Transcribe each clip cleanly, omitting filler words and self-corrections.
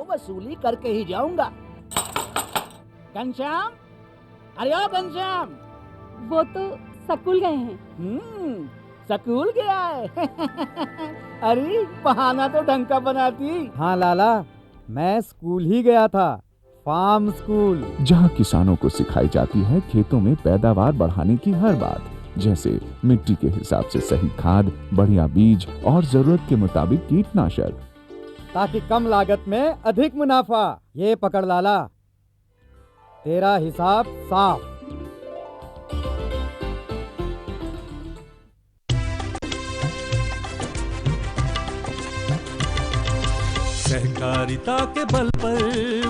तो वसूली करके ही जाऊंगा। घनश्याम, अरे ओ घनश्याम। वो तो स्कूल गए हैं। स्कूल गया है। अरे बहाना तो ढंग का बनाती। हाँ लाला, मैं स्कूल ही गया था, फार्म स्कूल, जहाँ किसानों को सिखाई जाती है खेतों में पैदावार बढ़ाने की हर बात, जैसे मिट्टी के हिसाब से सही खाद, बढ़िया बीज और जरूरत के मुताबिक कीटनाशक, ताकि कम लागत में अधिक मुनाफा। ये पकड़ लाला, तेरा हिसाब साफ। सहकारिता के बल पर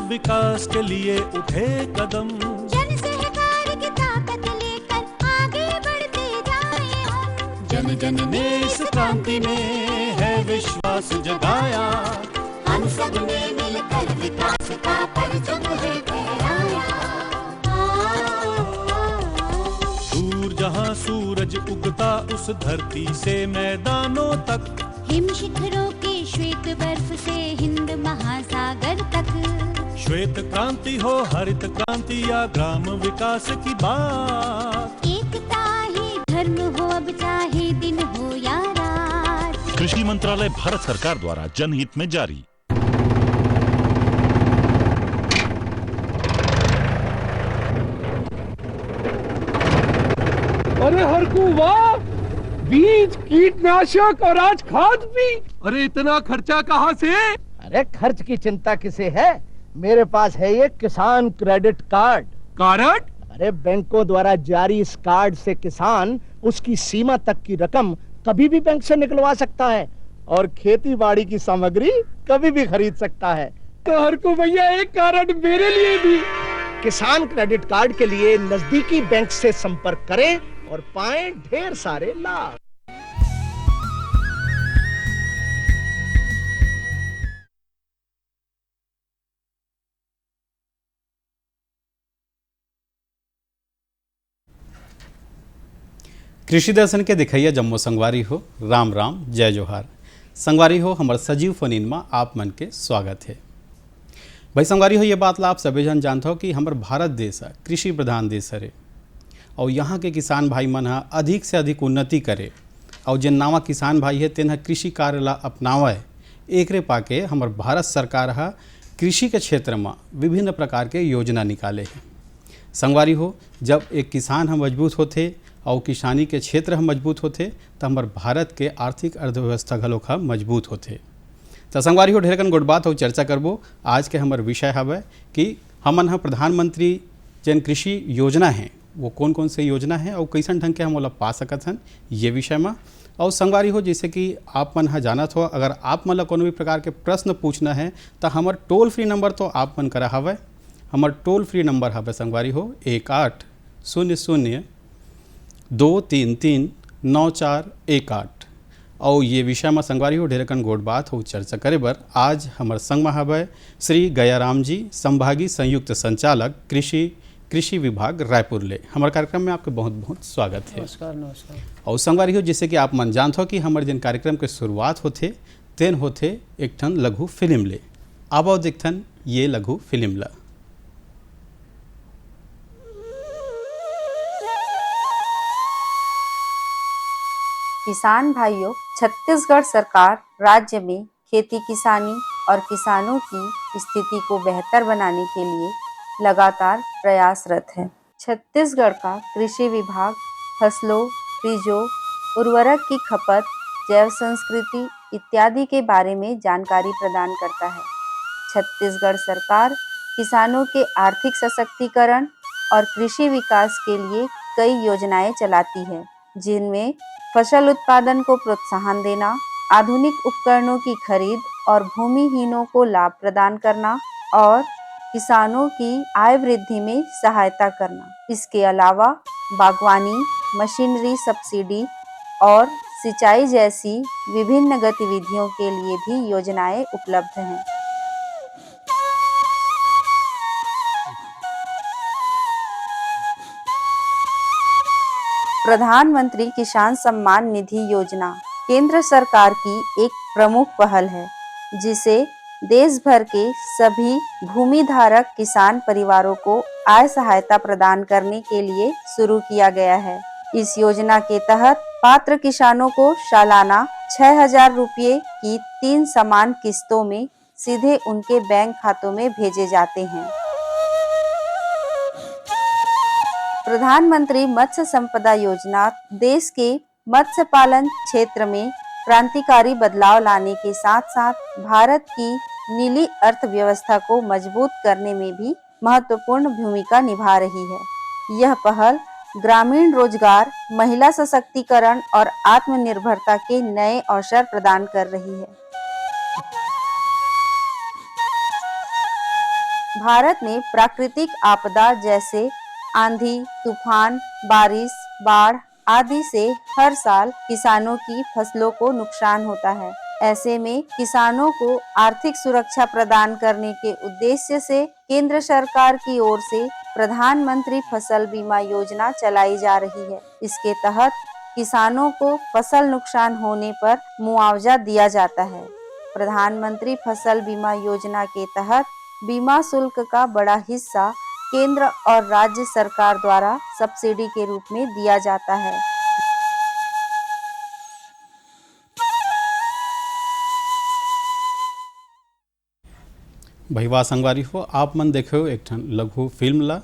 विकास के लिए उठे कदम, जन सहकार की ताकत लेकर आगे बढ़ते जाएं हम। जन जन ने इस क्रांति में है विश्वास जगाया, हम सब ने मिलकर विकास का परचम है फहराया। दूर जहाँ सूरज उगता उस धरती से मैदानों तक, हिम शिखरों की श्वेत बर्फ से हिंद महासागर तक, श्वेत क्रांति हो हरित क्रांति या ग्राम विकास की बात, एकता ही धर्म हो अब चाहे दिन हो या रात। कृषि मंत्रालय भारत सरकार द्वारा जनहित में जारी। अरे हरकू वाह, बीज, कीटनाशक और आज खाद भी। अरे इतना खर्चा कहाँ से? अरे खर्च की चिंता किसे है, मेरे पास है ये किसान क्रेडिट कार्ड। कार्ड? अरे बैंकों द्वारा जारी इस कार्ड से किसान उसकी सीमा तक की रकम कभी भी बैंक से निकलवा सकता है और खेती बाड़ी की सामग्री कभी भी खरीद सकता है। तो हरकू भैया एक कार्ड मेरे लिए भी। किसान क्रेडिट कार्ड के लिए नजदीकी बैंक से संपर्क करें और पाएं ढेर सारे लाभ। कृषि दर्शन के दिखैया जम्मो संगवारी हो, राम राम जय जोहार। संगवारी हो हमार सजीव फोनिन में आप मन के स्वागत है। भाई संगवारी हो, ये बात ला आप सभी जन जानते हो कि हमार भारत देश है कृषि प्रधान देश है और यहाँ के किसान भाई मन अधिक से अधिक उन्नति करे और जिन नावा किसान भाई है तेन कृषि कार्य ला अपनावे। एक रे पाके हमार भारत सरकार कृषि के क्षेत्र में विभिन्न प्रकार के योजना निकाले हैं। संगवारी हो, जब एक किसान हम मजबूत होते और किसानी के क्षेत्र हम मजबूत होते तो हमार भारत के आर्थिक अर्थव्यवस्था घलोक मजबूत होते। तो संगवारी हो, ढेरकन गुड बात हो चर्चा करबो। आज के हमार विषय हवे कि हमन प्रधानमंत्री जन कृषि योजना है वो कौन कौन से योजना है और कैसन ढंग के हम ओला पा सकत हन, ये विषय में। और संगवारी हो, जैसे कि आप मन जानत हो, अगर आप मन ला कोनो भी प्रकार के प्रश्न पूछना है तो हमार टोल फ्री नंबर तो आप मन करा हवे। हमार टोल फ्री नंबर हवे संगवारी हो 1800-233-9418। और ये विषय में संगवारी हो ढेरकन गोट बात हो चर्चा करे बर आज हमार संग में हवे श्री गयाराम जी, संभागी संयुक्त संचालक कृषि विभाग रायपुर ले। हमारे कार्यक्रम में आपके बहुत बहुत स्वागत है। नमस्कार नमस्कार। और संगवारी हो, जैसे कि आप मन जानते हो कि हमारे जिन कार्यक्रम के शुरुआत होते तेन होते एक ठन लघु फिल्म ले। अब आओ देखथन ये लघु फिल्म ला। किसान भाइयों, छत्तीसगढ़ सरकार राज्य में खेती किसानी और किसानों की स्थिति को बेहतर बनाने के लिए लगातार प्रयासरत है। छत्तीसगढ़ का कृषि विभाग फसलों, बीजों, उर्वरक की खपत, जैव संस्कृति इत्यादि के बारे में जानकारी प्रदान करता है। छत्तीसगढ़ सरकार किसानों के आर्थिक सशक्तिकरण और कृषि विकास के लिए कई योजनाएं चलाती है, जिनमें फसल उत्पादन को प्रोत्साहन देना, आधुनिक उपकरणों की खरीद और भूमिहीनों को लाभ प्रदान करना और किसानों की आय वृद्धि में सहायता करना। इसके अलावा बागवानी, मशीनरी सब्सिडी और सिंचाई जैसी विभिन्न गतिविधियों के लिए भी योजनाएं उपलब्ध हैं। प्रधानमंत्री किसान सम्मान निधि योजना केंद्र सरकार की एक प्रमुख पहल है, जिसे देश भर के सभी भूमि धारक किसान परिवारों को आय सहायता प्रदान करने के लिए शुरू किया गया है। इस योजना के तहत पात्र किसानों को सालाना 6,000 रुपये की 3 समान किस्तों में सीधे उनके बैंक खातों में भेजे जाते हैं। प्रधानमंत्री मत्स्य संपदा योजना देश के मत्स्य पालन क्षेत्र में क्रांतिकारी बदलाव लाने के साथ साथ भारत की नीली अर्थव्यवस्था को मजबूत करने में भी महत्वपूर्ण भूमिका निभा रही है। यह पहल ग्रामीण रोजगार, महिला सशक्तिकरण और आत्मनिर्भरता के नए अवसर प्रदान कर रही है। भारत में प्राकृतिक आपदा जैसे आंधी, तूफान, बारिश, बाढ़ आदि से हर साल किसानों की फसलों को नुकसान होता है। ऐसे में किसानों को आर्थिक सुरक्षा प्रदान करने के उद्देश्य से केंद्र सरकार की ओर से प्रधानमंत्री फसल बीमा योजना चलाई जा रही है। इसके तहत किसानों को फसल नुकसान होने पर मुआवजा दिया जाता है। प्रधानमंत्री फसल बीमा योजना के तहत बीमा शुल्क का बड़ा हिस्सा केंद्र और राज्य सरकार द्वारा सब्सिडी के रूप में दिया जाता है। भैया संगवारी हो, आप मन देखो एक ठन लघु फिल्म ला।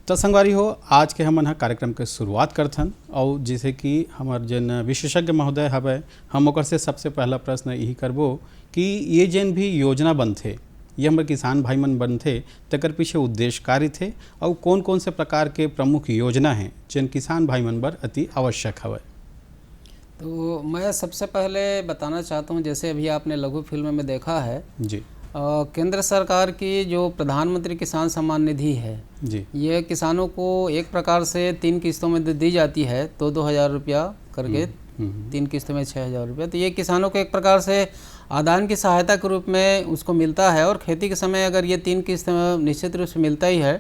तो संगवारी हो, आज के हमन कार्यक्रम के शुरुआत करथन और जैसे कि हमार जन विशेषज्ञ महोदय हवे, हम ओकर से सबसे पहला प्रश्न यही करबो कि ये जन भी योजना बनथे, ये हमारे किसान भाई मन बनथे, तकर पीछे उद्देश्य कार्य थे और कौन कौन से प्रकार के प्रमुख योजना हैं जिन किसान भाई मन बर अति आवश्यक हवे। तो मैं सबसे पहले बताना चाहता हूँ, जैसे अभी आपने लघु फिल्म में देखा है जी, केंद्र सरकार की जो प्रधानमंत्री किसान सम्मान निधि है जी, ये किसानों को एक प्रकार से 3 किस्तों में दी जाती है, 2-2 हज़ार रुपया करके 3 किस्तों में 6,000 रुपया। तो ये किसानों को एक प्रकार से आदान की सहायता के रूप में उसको मिलता है। और खेती के समय अगर ये 3 किस्त निश्चित रूप से मिलता ही है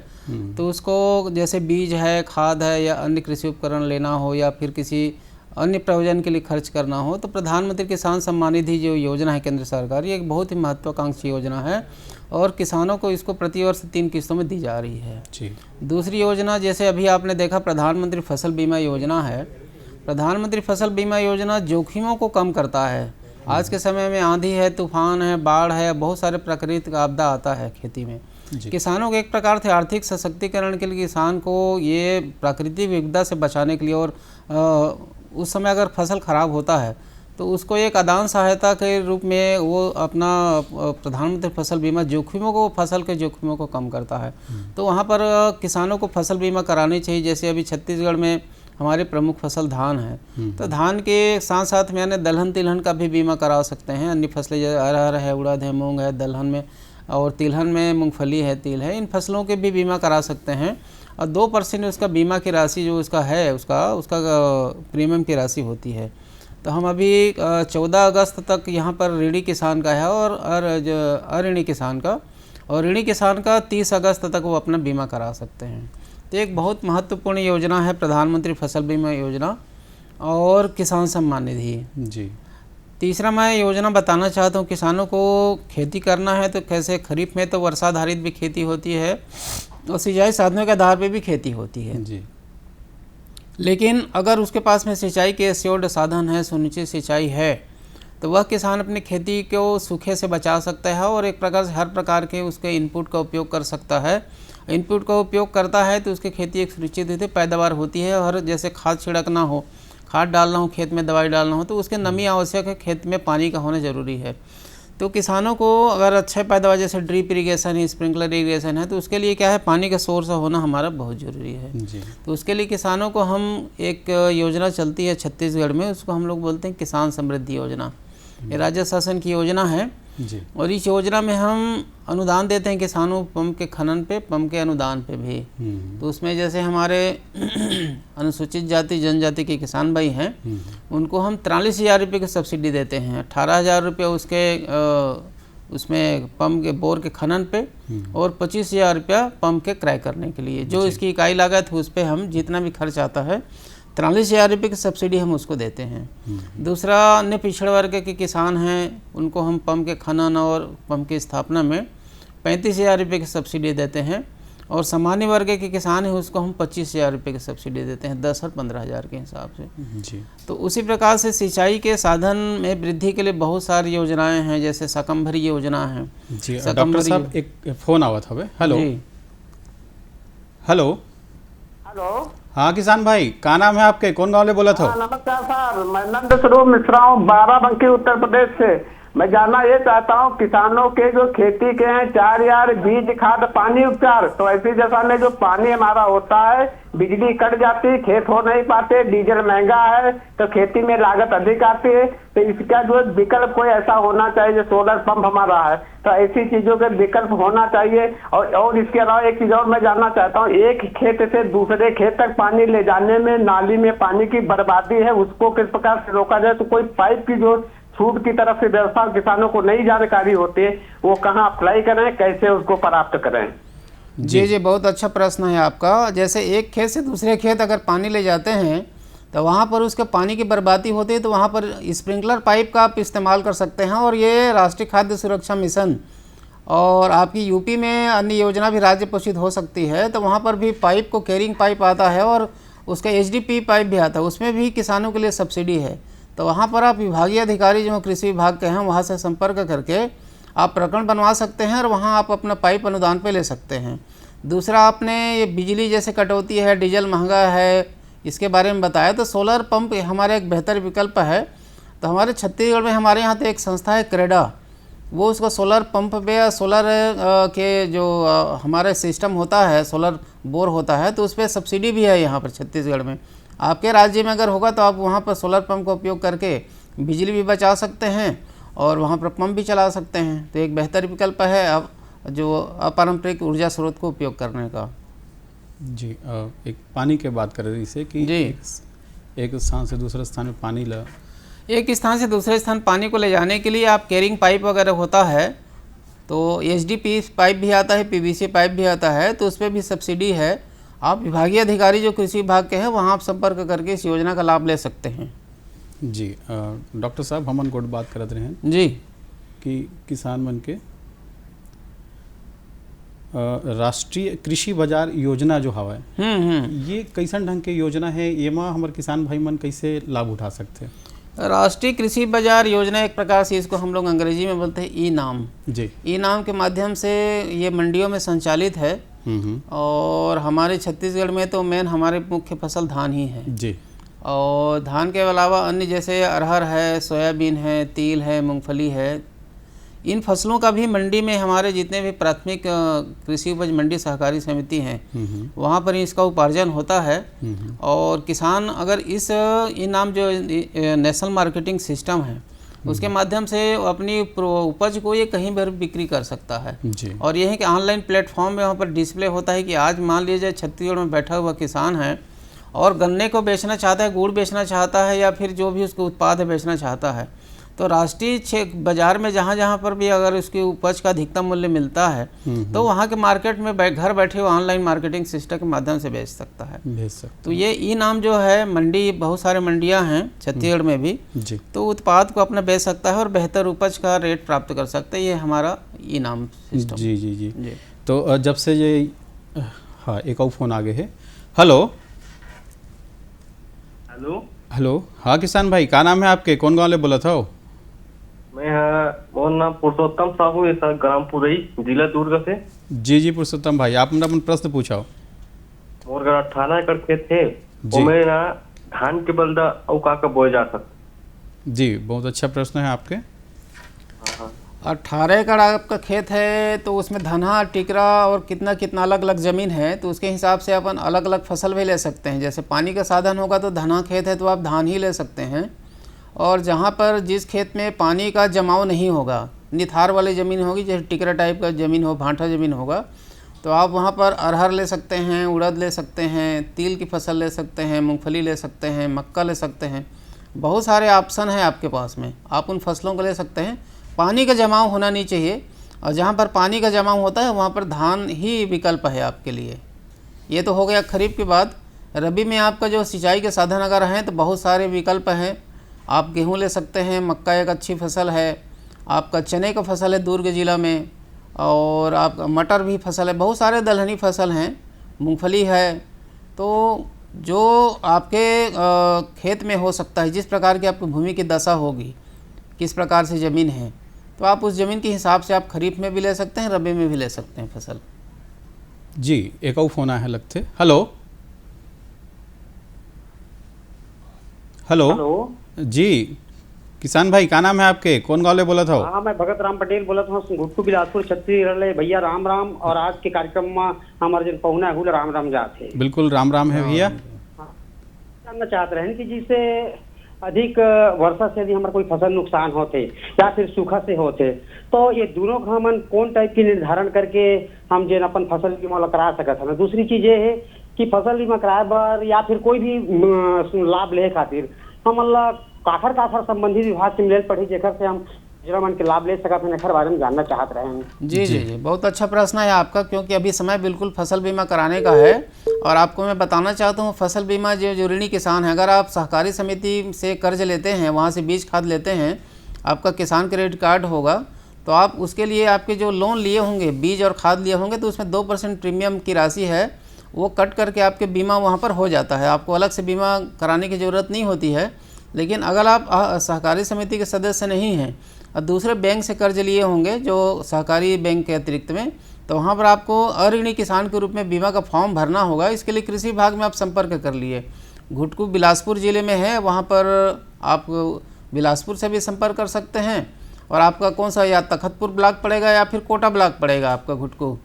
तो उसको जैसे बीज है, खाद है या अन्य कृषि उपकरण लेना हो या फिर किसी अन्य प्रयोजन के लिए खर्च करना हो, तो प्रधानमंत्री किसान सम्मान निधि जो योजना है केंद्र सरकार, ये एक बहुत ही महत्वाकांक्षी योजना है और किसानों को इसको प्रतिवर्ष 3 किस्तों में दी जा रही है जी। दूसरी योजना जैसे अभी आपने देखा प्रधानमंत्री फसल बीमा योजना है। प्रधानमंत्री फसल बीमा योजना जोखिमों को कम करता है। आज के समय में आंधी है, तूफान है, बाढ़ है, बहुत सारे प्राकृतिक आपदा आता है खेती में। किसानों को एक प्रकार से आर्थिक सशक्तिकरण के लिए किसान को ये प्राकृतिक विपदा से बचाने के लिए और उस समय अगर फसल खराब होता है तो उसको एक आदान सहायता के रूप में वो अपना प्रधानमंत्री फसल बीमा जोखिमों को, फसल के जोखिमों को कम करता है। तो वहाँ पर किसानों को फसल बीमा करानी चाहिए। जैसे अभी छत्तीसगढ़ में हमारे प्रमुख फसल धान है, तो धान के साथ साथ में यानी दलहन तिलहन का भी बीमा करा सकते हैं। अन्य फसलें जैसे अरहर है, उड़द है, मूंग है, दलहन में और तिलहन में मूंगफली है, तिल है, इन फसलों के भी बीमा करा सकते हैं। और 2% उसका बीमा की राशि जो उसका है उसका प्रीमियम की राशि होती है। तो हम अभी 14 अगस्त तक यहाँ पर ऋणी किसान का है और अऋणी किसान का, और ऋणी किसान का 30 अगस्त तक वो अपना बीमा करा सकते हैं। तो एक बहुत महत्वपूर्ण योजना है प्रधानमंत्री फसल बीमा योजना और किसान सम्मान निधि जी। तीसरा मैं योजना बताना चाहता हूँ, किसानों को खेती करना है तो कैसे, खरीफ में तो वर्षाधारित भी खेती होती है और सिंचाई साधनों के आधार पर भी खेती होती है जी। लेकिन अगर उसके पास में सिंचाई के एश्योर्ड साधन है, सुनिश्चित सिंचाई है, तो वह किसान अपनी खेती को सूखे से बचा सकता है और एक प्रकार से हर प्रकार के उसके इनपुट का उपयोग कर सकता है। इनपुट का उपयोग करता है तो उसकी खेती एक सुनिश्चित पैदावार होती है। और जैसे खाद छिड़कना हो, खाद डालना हो, खेत में दवाई डालना हो, तो उसके नमी आवश्यक है, खेत में पानी का होना ज़रूरी है। तो किसानों को अगर अच्छे पैदावार जैसे ड्रिप इरीगेशन है, स्प्रिंकलर इरीगेशन है, तो उसके लिए क्या है, पानी का सोर्स होना हमारा बहुत ज़रूरी है जी। तो उसके लिए किसानों को हम एक योजना चलती है छत्तीसगढ़ में, उसको हम लोग बोलते हैं किसान समृद्धि योजना। ये राज्य शासन की योजना है जी। और इस योजना में हम अनुदान देते हैं किसानों पंप के खनन पे, पंप के अनुदान पे भी। तो उसमें जैसे हमारे अनुसूचित जाति जनजाति के किसान भाई हैं, उनको हम 43,000 रुपये की सब्सिडी देते हैं। 18,000 रुपये उसके उसमें पंप के बोर के खनन पे और 25,000 रुपया पंप के क्रय करने के लिए। जो इसकी इकाई लागत है उस पर हम जितना भी खर्च आता है 43,000 रुपये की सब्सिडी हम उसको देते हैं। दूसरा, अन्य पिछड़े वर्ग के किसान हैं, उनको हम पंप के खनन और पंप की स्थापना में 35,000 रुपये की सब्सिडी देते हैं। और सामान्य वर्ग के किसान हैं, उसको हम 25,000 रुपये की सब्सिडी देते हैं, 10 और 15,000 के हिसाब से जी। तो उसी प्रकार से सिंचाई के साधन में वृद्धि के लिए बहुत सारी योजनाएं हैं, जैसे सकम्भरी योजना है जी। डॉक्टर साहब एक फ़ोन आवा था। Hello hello hello. हाँ किसान भाई, का नाम है आपके, कौन गाँव ले बोला था? नमस्कार सर, मैं नंद स्वरूप मिश्रा हूँ, बाराबंकी उत्तर प्रदेश से। मैं जानना ये चाहता हूँ, किसानों के जो खेती के हैं 4 यार बीज खाद पानी उपचार, तो ऐसी दशा में जो पानी हमारा होता है, बिजली कट जाती, खेत हो नहीं पाते, डीजल महंगा है, तो खेती में लागत अधिक आती है, तो इसका जो विकल्प कोई ऐसा होना चाहिए, जो सोलर पंप हमारा है, तो ऐसी चीजों के विकल्प होना चाहिए। और इसके अलावा एक चीज और मैं जानना चाहता हूँ, एक खेत से दूसरे खेत तक पानी ले जाने में नाली में पानी की बर्बादी है, उसको किस प्रकार से रोका जाए? तो कोई पाइप की जो छूट की तरफ से व्यवस्था किसानों को नहीं जानकारी होती है, वो कहाँ अप्लाई करें, कैसे उसको प्राप्त करें? जी, बहुत अच्छा प्रश्न है आपका। जैसे एक खेत से दूसरे खेत अगर पानी ले जाते हैं तो वहाँ पर उसके पानी की बर्बादी होती है, तो वहाँ पर स्प्रिंकलर पाइप का आप इस्तेमाल कर सकते हैं। और ये राष्ट्रीय खाद्य सुरक्षा मिशन और आपकी यूपी में अन्य योजना भी राज्य पोषित हो सकती है, तो वहाँ पर भी पाइप को कैरिंग पाइप आता है और उसका HDP पाइप भी आता है, उसमें भी किसानों के लिए सब्सिडी है। तो वहाँ पर आप विभागीय अधिकारी जो कृषि विभाग के हैं, वहाँ से संपर्क करके आप प्रकरण बनवा सकते हैं और वहाँ आप अपना पाइप अनुदान पे ले सकते हैं। दूसरा, आपने ये बिजली जैसे कटौती है, डीजल महंगा है, इसके बारे में बताया, तो सोलर पंप हमारा एक बेहतर विकल्प है। तो हमारे छत्तीसगढ़ में हमारे यहाँ तो एक संस्था है क्रेडा, वो उसको सोलर पंप पे या सोलर के जो हमारा सिस्टम होता है, सोलर बोर होता है, तो उस पर सब्सिडी भी है यहाँ पर छत्तीसगढ़ में। आपके राज्य में अगर होगा तो आप वहाँ पर सोलर पंप का उपयोग करके बिजली भी बचा सकते हैं और वहाँ पर पंप भी चला सकते हैं। तो एक बेहतर विकल्प है अब जो अपारंपरिक ऊर्जा स्रोत को उपयोग करने का। जी, एक पानी के बात कर रही से कि जी, एक स्थान से दूसरे स्थान में पानी एक स्थान से दूसरे स्थान पानी को ले जाने के लिए आप कैरिंग पाइप वगैरह होता है, तो HDP पाइप भी आता है, PVC पाइप भी आता है, तो उस पर भी सब्सिडी है। आप विभागीय अधिकारी जो कृषि विभाग के हैं, वहाँ आप संपर्क करके इस योजना का लाभ ले सकते हैं। जी। डॉक्टर साहब, हमन को बात करते रहे जी कि किसान मन के राष्ट्रीय कृषि बाजार योजना जो हवा है, ये कैसन ढंग के योजना है, ये में हमारे किसान भाई मन कैसे लाभ उठा सकते हैं? राष्ट्रीय कृषि बाजार योजना एक प्रकार से इसको हम लोग अंग्रेजी में बोलते हैं ई-नाम। जी। ई-नाम के माध्यम से ये मंडियों में संचालित है और हमारे छत्तीसगढ़ में तो मेन हमारे मुख्य फसल धान ही है जी। और धान के अलावा अन्य जैसे अरहर है, सोयाबीन है, तिल है, मूंगफली है, इन फसलों का भी मंडी में हमारे जितने भी प्राथमिक कृषि उपज मंडी सहकारी समिति हैं, वहाँ पर इसका उपार्जन होता है। और किसान अगर इस इनाम जो नेशनल मार्केटिंग सिस्टम है, उसके माध्यम से अपनी उपज को ये कहीं पर बिक्री कर सकता है। और यह है कि ऑनलाइन प्लेटफॉर्म में वहाँ पर डिस्प्ले होता है कि आज मान लीजिए छत्तीसगढ़ में बैठा हुआ किसान है और गन्ने को बेचना चाहता है, गुड़ बेचना चाहता है, या फिर जो भी उसको उत्पाद है बेचना चाहता है, तो राष्ट्रीय बाजार में जहाँ जहाँ पर भी अगर उसकी उपज का अधिकतम मूल्य मिलता है, तो वहाँ के मार्केट में घर बैठे हुए ऑनलाइन मार्केटिंग सिस्टम के माध्यम से बेच सकता है। तो ये ई-नाम जो है, मंडी बहुत सारे मंडियाँ हैं छत्तीसगढ़ में भी, तो उत्पाद को अपना बेच सकता है और बेहतर उपज का रेट प्राप्त कर सकता है। ये हमारा ई-नाम सिस्टम। जी जी जी जी। तो जब से ये हाँ, एक और फ़ोन आगे है। Hello hello hello. हाँ किसान भाई, क्या नाम है आपके, कौन गाँव ले बोला था? मैं मोर नाम पुरुषोत्तम साहू, ऐसा ग्राम पुरई, जिला दुर्ग से। जी जी पुरुषोत्तम भाई, आप अपना प्रश्न पूछाओ। मोर 18 एकड़ खेत है, उसमें ना धान के बदला और का बोया जा सकता? जी, बहुत अच्छा प्रश्न है आपके। 18 एकड़ आपका खेत है, तो उसमें धनहा, टिकरा और कितना कितना अलग अलग ज़मीन है, तो उसके हिसाब से अपन अलग अलग फसल भी ले सकते हैं। जैसे पानी का साधन होगा तो धनहा खेत है तो आप धान ही ले सकते हैं, और जहाँ पर जिस खेत में पानी का जमाव नहीं होगा, निथार वाली ज़मीन होगी, जैसे टिकरा टाइप का ज़मीन हो, भांटा ज़मीन होगा, तो आप वहाँ पर अरहर ले सकते हैं, उड़द ले सकते हैं, तिल की फसल ले सकते हैं, मूंगफली ले सकते हैं, मक्का ले सकते हैं। बहुत सारे ऑप्शन हैं आपके पास में, आप उन फसलों को ले सकते हैं। पानी का जमाव होना नहीं चाहिए, और जहाँ पर पानी का जमाव होता है वहाँ पर धान ही विकल्प है आपके लिए। ये तो हो गया खरीफ के बाद। रबी में आपका जो सिंचाई के साधन अगर हैं तो बहुत सारे विकल्प हैं। आप गेहूं ले सकते हैं, मक्का एक अच्छी फसल है, आपका चने का फसल है दुर्ग ज़िला में, और आपका मटर भी फसल है, बहुत सारे दलहनी फसल हैं, मूंगफली है। तो जो आपके खेत में हो सकता है, जिस प्रकार की आपकी भूमि की दशा होगी, किस प्रकार से ज़मीन है, तो आप उस ज़मीन के हिसाब से आप खरीफ में भी ले सकते हैं, रबी में भी ले सकते हैं फसल। जी, एक और फोन आया है लगते। हेलो हेलो जी, किसान भाई का नाम है आपके, कौन गाँव ले बोला था? हाँ, मैं भगत राम पटेल बोला था, घुट्टू बिलासपुर छत्तीसगढ़। भैया राम राम, और आज के कार्यक्रम में हमारे जो पहुना है राम राम जाते। बिल्कुल राम राम है भैया। जानना चाहते रहे कि जिससे अधिक वर्षा से यदि हमारा कोई फसल नुकसान होते या फिर सूखा से होते, तो ये दोनों का हमन कौन टाइप की निर्धारण करके हम जो अपन फसल बीमा करा सकते हैं। दूसरी चीज ये है कि फसल बीमा कराए बर या फिर कोई भी लाभ ले खातिर हमन ला काखर काखर संबंधित विभाग से मिले पड़ी, जेकर से हम मन के लाभ ले सकते हैं, एकर बारे में जानना चाहते रहे हैं। जी जी जी, बहुत अच्छा प्रश्न है आपका, क्योंकि अभी समय बिल्कुल फसल बीमा कराने का है। और आपको मैं बताना चाहता हूँ, फसल बीमा जो ऋणी किसान है, अगर आप सहकारी समिति से कर्ज लेते हैं, वहाँ से बीज खाद लेते हैं, आपका किसान क्रेडिट कार्ड होगा, तो आप उसके लिए आपके जो लोन लिए होंगे, बीज और खाद लिए होंगे, तो उसमें 2% प्रीमियम की राशि है, वो कट करके आपके बीमा वहाँ पर हो जाता है। आपको अलग से बीमा कराने की ज़रूरत नहीं होती है। लेकिन अगर आप सहकारी समिति के सदस्य नहीं हैं और दूसरे बैंक से कर्ज लिए होंगे जो सहकारी बैंक के अतिरिक्त में, तो वहाँ पर आपको अऋणी किसान के रूप में बीमा का फॉर्म भरना होगा। इसके लिए कृषि विभाग में आप संपर्क कर लिए। घुटकू बिलासपुर ज़िले में है, वहाँ पर आप बिलासपुर से भी संपर्क कर सकते हैं। और आपका कौन सा, या तखतपुर ब्लॉक पड़ेगा या फिर कोटा ब्लॉक पड़ेगा आपका घुटकू,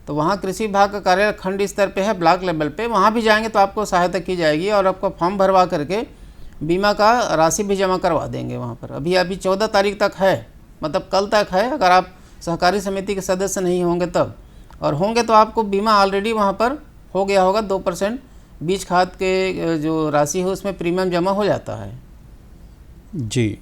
तो वहाँ कृषि विभाग का कार्यालय खंड स्तर पे है, ब्लॉक लेवल पे, वहाँ भी जाएंगे तो आपको सहायता की जाएगी और आपका फॉर्म भरवा करके बीमा का राशि भी जमा करवा देंगे वहाँ पर। अभी 14 तारीख तक है, मतलब कल तक है। अगर आप सहकारी समिति के सदस्य नहीं होंगे तब, और होंगे तो आपको बीमा ऑलरेडी वहाँ पर हो गया होगा। 2% बीज खाद के जो राशि है उसमें प्रीमियम जमा हो जाता है। जी,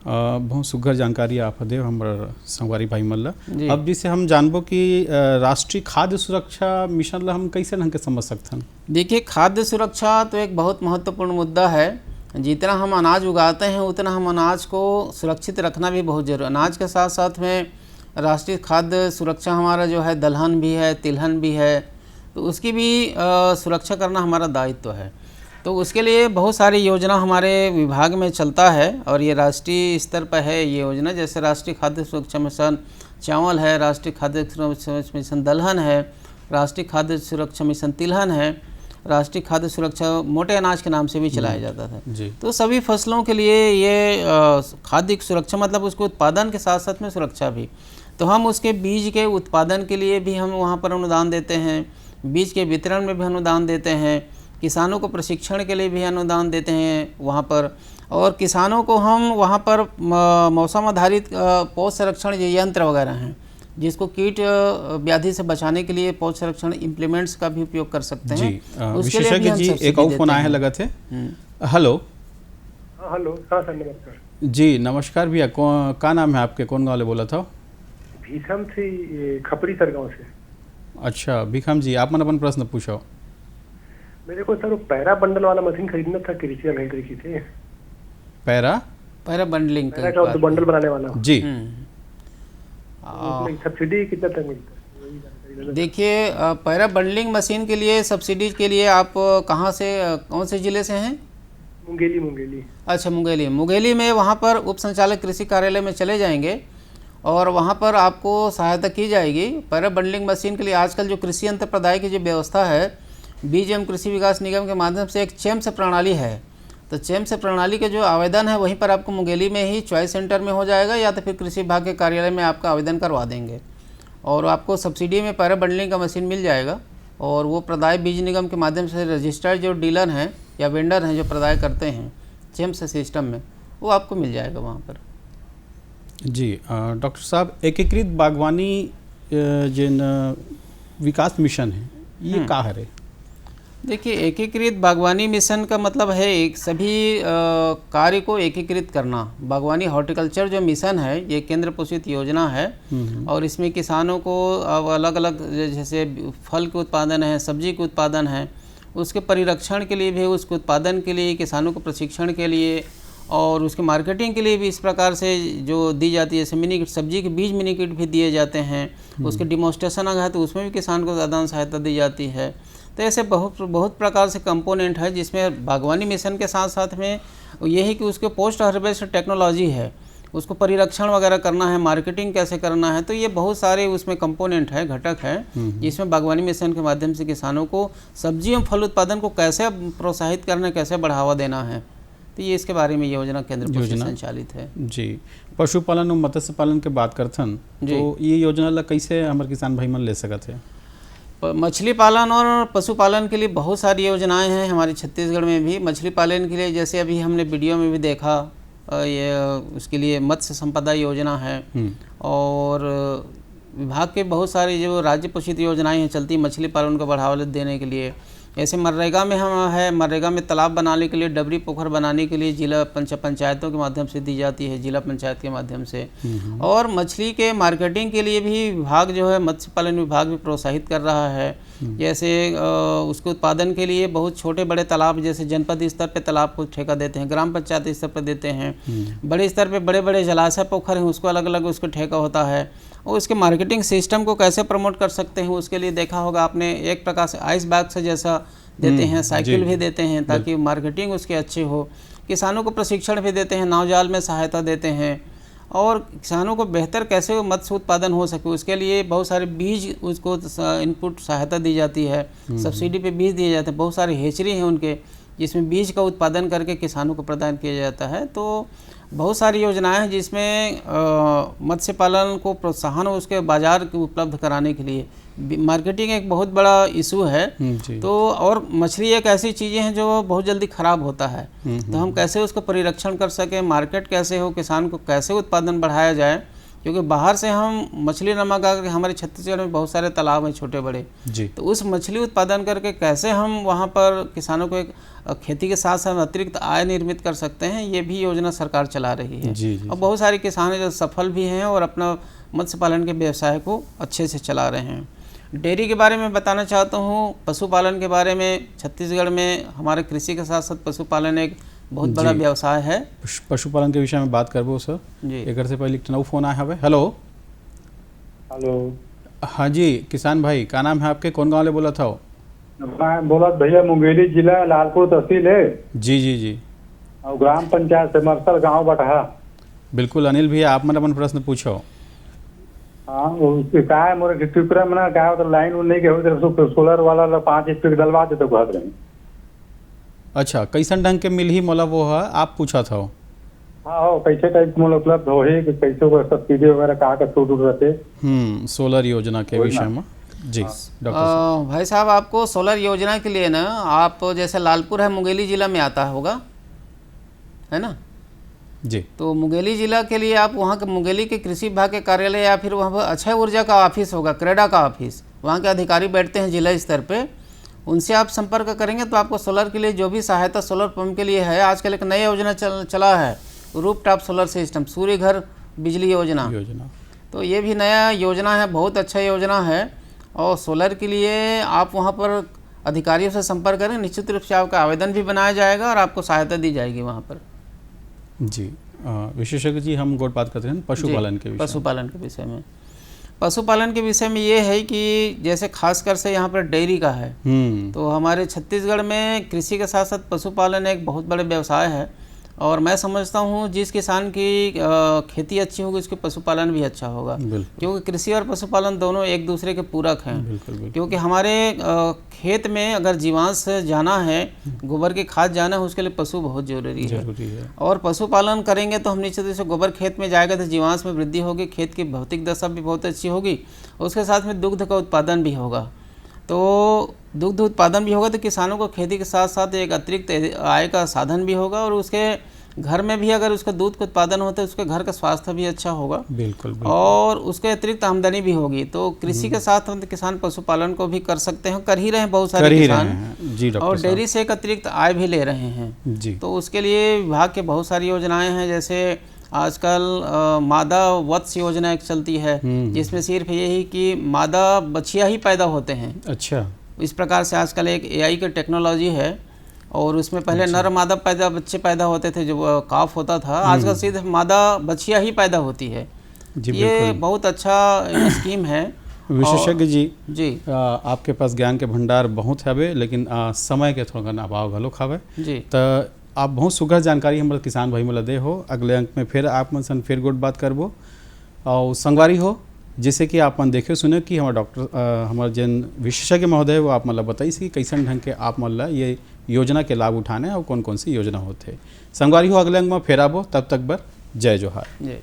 बहुत सुघर जानकारी आप दे हमारे संगवारी भाई मल्ला। अब जिसे हम जानबो कि राष्ट्रीय खाद्य सुरक्षा मिशन ला हम कैसे ढंग के समझ सकते हैं? देखिए, खाद्य सुरक्षा तो एक बहुत महत्वपूर्ण मुद्दा है। जितना हम अनाज उगाते हैं उतना हम अनाज को सुरक्षित रखना भी बहुत जरूरी है। अनाज के साथ साथ में राष्ट्रीय खाद्य सुरक्षा हमारा जो है दलहन भी है, तिलहन भी है, तो उसकी भी सुरक्षा करना हमारा दायित्व है। तो उसके लिए बहुत सारी योजना हमारे विभाग में चलता है और ये राष्ट्रीय स्तर पर है ये योजना। जैसे राष्ट्रीय खाद्य सुरक्षा मिशन चावल है, राष्ट्रीय खाद्य सुरक्षा मिशन दलहन है, राष्ट्रीय खाद्य सुरक्षा मिशन तिलहन है, राष्ट्रीय खाद्य सुरक्षा मोटे अनाज के नाम से भी चलाया जाता था। तो सभी फसलों के लिए ये खाद्य सुरक्षा मतलब उसके उत्पादन के साथ साथ में सुरक्षा भी। तो हम उसके बीज के उत्पादन के लिए भी हम वहाँ पर अनुदान देते हैं, बीज के वितरण में भी अनुदान देते हैं, किसानों को प्रशिक्षण के लिए भी अनुदान देते हैं वहाँ पर, और किसानों को हम वहाँ पर मौसम आधारित पौध संरक्षण यंत्र वगैरह हैं जिसको कीट व्याधि से बचाने के लिए पौध संरक्षण इम्प्लीमेंट्स का भी उपयोग कर सकते हैं। विशेषज्ञ जी, एक और फोन आया है लगा थे। हेलो हेलो, हाँ सर नमस्कार जी। नमस्कार भैया, क्या नाम है आपके, कौन गाँव ले बोला था? भीखम से, खपरी सर गाँव से। अच्छा भीखम जी, आप मन अपन प्रश्न पूछो। मेरे को सर पैरा बंडल वाला मशीन खरीदना था, कृषि अभियांत्रिकी से। पैरा बंडलिंग का बंडल बनाने वाला जी, सब्सिडी कितना तक मिलता है? देखिए, पैरा बंडलिंग मशीन के लिए सब्सिडी के लिए आप कहाँ से, कौन से ज़िले से हैं? मुंगेली। अच्छा, मुंगेली में वहाँ पर उप संचालक कृषि कार्यालय में चले जाएंगे और वहाँ पर आपको सहायता की जाएगी। पैरा बंडलिंग मशीन के लिए आजकल जो कृषि यंत्र प्रदाय की जो व्यवस्था है, बीज एवं कृषि विकास निगम के माध्यम से एक चेम्स प्रणाली है। तो चेम्स प्रणाली के जो आवेदन है वहीं पर आपको मुंगेली में ही चॉइस सेंटर में हो जाएगा, या तो फिर कृषि विभाग के कार्यालय में आपका आवेदन करवा देंगे और आपको सब्सिडी में पैरा बंडलिंग का मशीन मिल जाएगा। और वो प्रदाय बीज निगम के माध्यम से रजिस्टर्ड जो डीलर हैं या वेंडर हैं जो प्रदाय करते हैं चेम्स सिस्टम में, वो आपको मिल जाएगा वहाँ पर। जी डॉक्टर साहब, एकीकृत बागवानी जिन विकास मिशन है ये का है? देखिए, एकीकृत बागवानी मिशन का मतलब है एक सभी कार्य को एकीकृत करना। बागवानी हॉर्टिकल्चर जो मिशन है ये केंद्र पोषित योजना है और इसमें किसानों को अब अलग अलग जैसे फल के उत्पादन है, सब्जी के उत्पादन है, उसके परिरक्षण के लिए भी, उसके उत्पादन के लिए, किसानों को प्रशिक्षण के लिए और उसके मार्केटिंग के लिए भी इस प्रकार से जो दी जाती है। जैसे मिनी किट, सब्जी के बीज मिनी किट भी दिए जाते हैं, उसके डिमोस्ट्रेशन अगर है तो उसमें भी किसान को ज़्यादा सहायता दी जाती है। तो ऐसे बहुत प्रकार से कंपोनेंट है जिसमें बागवानी मिशन के साथ साथ में ये है कि उसके पोस्ट हार्वेस्ट टेक्नोलॉजी है, उसको परिरक्षण वगैरह करना है, मार्केटिंग कैसे करना है। तो ये बहुत सारे उसमें कंपोनेंट है, घटक है, जिसमें बागवानी मिशन के माध्यम से किसानों को सब्जी एवं फल उत्पादन को कैसे प्रोत्साहित करना, कैसे बढ़ावा देना है। तो ये इसके बारे में योजना केंद्र पोषित संचालित है जी। पशुपालन और मत्स्य पालन के बात करथन तो ये योजना ला कैसे हमारे किसान भाई मन ले सकत है? मछली पालन और पशुपालन के लिए बहुत सारी योजनाएं हैं हमारे छत्तीसगढ़ में भी। मछली पालन के लिए जैसे अभी हमने वीडियो में भी देखा, ये उसके लिए मत्स्य संपदा योजना है और विभाग के बहुत सारी जो राज्य पोषित योजनाएं हैं चलती मछली पालन को बढ़ावा देने के लिए। ऐसे मनरेगा में हम है, मनरेगा में तालाब बनाने के लिए, डबरी पोखर बनाने के लिए जिला पंचायतों के माध्यम से दी जाती है, जिला पंचायत के माध्यम से। और मछली के मार्केटिंग के लिए भी विभाग जो है, मत्स्य पालन विभाग भी प्रोत्साहित कर रहा है। जैसे उसके उत्पादन के लिए बहुत छोटे बड़े तालाब, जैसे जनपद स्तर पे तालाब को ठेका देते हैं, ग्राम पंचायत स्तर पर देते हैं, बड़े स्तर पे बड़े बड़े जलाशय पोखर हैं उसको अलग अलग उसको ठेका होता है। और उसके मार्केटिंग सिस्टम को कैसे प्रमोट कर सकते हैं उसके लिए देखा होगा आपने, एक प्रकार से आइस बैग से जैसा देते हैं, साइकिल भी देते हैं ताकि मार्केटिंग उसकी अच्छी हो। किसानों को प्रशिक्षण भी देते हैं, नावजाल में सहायता देते हैं और किसानों को बेहतर कैसे मत्स्य उत्पादन हो सके उसके लिए बहुत सारे बीज उसको इनपुट सहायता दी जाती है, सब्सिडी पे बीज दिए जाते हैं। बहुत सारे हेचरी हैं उनके जिसमें बीज का उत्पादन करके किसानों को प्रदान किया जाता है। तो बहुत सारी योजनाएं हैं जिसमें मत्स्य पालन को प्रोत्साहन और उसके बाजार को उपलब्ध कराने के लिए मार्केटिंग एक बहुत बड़ा इशू है। तो और मछली एक ऐसी चीज़ें हैं जो बहुत जल्दी ख़राब होता है, तो हम कैसे उसका परिरक्षण कर सकें, मार्केट कैसे हो, किसान को कैसे उत्पादन बढ़ाया जाए। क्योंकि बाहर से हम मछली न मंगा करके, हमारे छत्तीसगढ़ में बहुत सारे तालाब हैं छोटे बड़े, तो उस मछली उत्पादन करके कैसे हम वहाँ पर किसानों को एक खेती के साथ साथ अतिरिक्त आय निर्मित कर सकते हैं, ये भी योजना सरकार चला रही है। और बहुत सारे किसान जो सफल भी हैं और अपना मत्स्य पालन के व्यवसाय को अच्छे से चला रहे हैं। डेयरी के बारे में बताना चाहता हूँ, पशुपालन के बारे में। छत्तीसगढ़ में हमारे कृषि के साथ साथ पशुपालन एक बहुत बड़ा व्यवसाय है। पशुपालन के विषय में बात करबो सर जी। एक से पहले एक फोन आया है। हेलो हेलो, हाँ जी किसान भाई, क्या नाम है आपके, कौन गाँव ले बोला था? मैं बोला भैया मुंगेली जिला लालपुर तहसील है। जी जी जी। और ग्राम पंचायत से मरसल गाँव बटहा। बिल्कुल अनिल भैया, आप मतलब प्रश्न पूछो। हाँ, उसके क्या है मोरे टिपरा में ना क्या होता, लाइन उन नहीं के सोलर वाला 5 स्पीड डलवा देते कहते रहे। अच्छा, कैसन ढंग के मिल ही मोला वो है आप पूछा था? हाँ हो, कैसे टाइप मोला उपलब्ध हो ही, कैसे सब्सिडी वगैरह कहाँ का छूट रहते? सोलर योजना के विषय में जी डॉक्टर भाई साहब, आपको सोलर योजना के लिए ना, आप जैसे लालपुर है मुंगेली जिला में आता होगा, है ना जी। तो मुंगेली जिला के लिए आप वहाँ के मुंगेली के कृषि विभाग के कार्यालय या फिर वहाँ पर अक्षय ऊर्जा का ऑफिस होगा, क्रेडा का ऑफिस, वहाँ के अधिकारी बैठते हैं जिला स्तर पे, उनसे आप संपर्क करेंगे तो आपको सोलर के लिए जो भी सहायता सोलर पंप के लिए है, आजकल एक नई योजना चला है, रूफ टॉप सोलर सिस्टम, सूर्य घर बिजली योजना। तो ये भी नया योजना है, बहुत अच्छा योजना है। और सोलर के लिए आप वहाँ पर अधिकारियों से संपर्क करें, निश्चित रूप से आपका आवेदन भी बनाया जाएगा और आपको सहायता दी जाएगी वहाँ पर जी। विशेषज्ञ जी, हम गोट बात करते हैं पशुपालन के विषय। पशुपालन के विषय में, पशुपालन के विषय में ये है कि जैसे खासकर से यहाँ पर डेयरी का है, तो हमारे छत्तीसगढ़ में कृषि के साथ साथ पशुपालन एक बहुत बड़े व्यवसाय है। और मैं समझता हूँ जिस किसान की खेती अच्छी होगी उसके पशुपालन भी अच्छा होगा, क्योंकि कृषि और पशुपालन दोनों एक दूसरे के पूरक हैं। क्योंकि हमारे खेत में अगर जीवांश जाना है, गोबर की खाद जाना है, उसके लिए पशु बहुत जरूरी है। और पशुपालन करेंगे तो हम निश्चित रूप से गोबर खेत में जाएगा तो जीवांश में वृद्धि होगी, खेत की भौतिक दशा भी बहुत अच्छी होगी, उसके साथ में दुग्ध का उत्पादन भी होगा। तो दुग्ध उत्पादन भी होगा तो किसानों को खेती के साथ साथ एक अतिरिक्त आय का साधन भी होगा और उसके घर में भी अगर उसका दूध का उत्पादन होता है उसके घर का स्वास्थ्य भी अच्छा होगा। बिल्कुल। और उसके अतिरिक्त आमदनी भी होगी। तो कृषि के साथ किसान पशुपालन को भी कर सकते हैं, कर ही रहे हैं बहुत सारे किसान, और डेयरी से एक अतिरिक्त आय भी ले रहे हैं जी। तो उसके लिए विभाग के बहुत सारी योजनाएं हैं, जैसे आजकल मादा वत्स योजना एक चलती है, जिसमें सिर्फ यही कि मादा बछिया ही पैदा होते हैं। अच्छा। इस प्रकार से आजकल एक AI की टेक्नोलॉजी है और उसमें पहले नर मादा बच्चे पैदा होते थे, जो काफ होता था, आजकल सीधे मादा बच्चियाँ ही पैदा होती है। ये बहुत अच्छा स्कीम है। विशेषज्ञ जी आपके पास ज्ञान के भंडार बहुत हवे, लेकिन समय के थोड़ा अभाव घलो खावे जी, तो आप बहुत सुघर जानकारी हमारे किसान भाई मला दे हो। अगले अंक में फिर आप मन सन फिर गुड बात करबो और संगवारी हो, जैसे कि आप मन देखे सुने कि हमारे डॉक्टर हमारे जन विशेषज्ञ महोदय वो आप मतलब बताइए कि कैसन ढंग के आप मन ये योजना के लाभ उठाने और कौन कौन सी योजना होते। संगवारी हो अगले अंक में फिर आबो, तब तक बर जय जोहार। जय।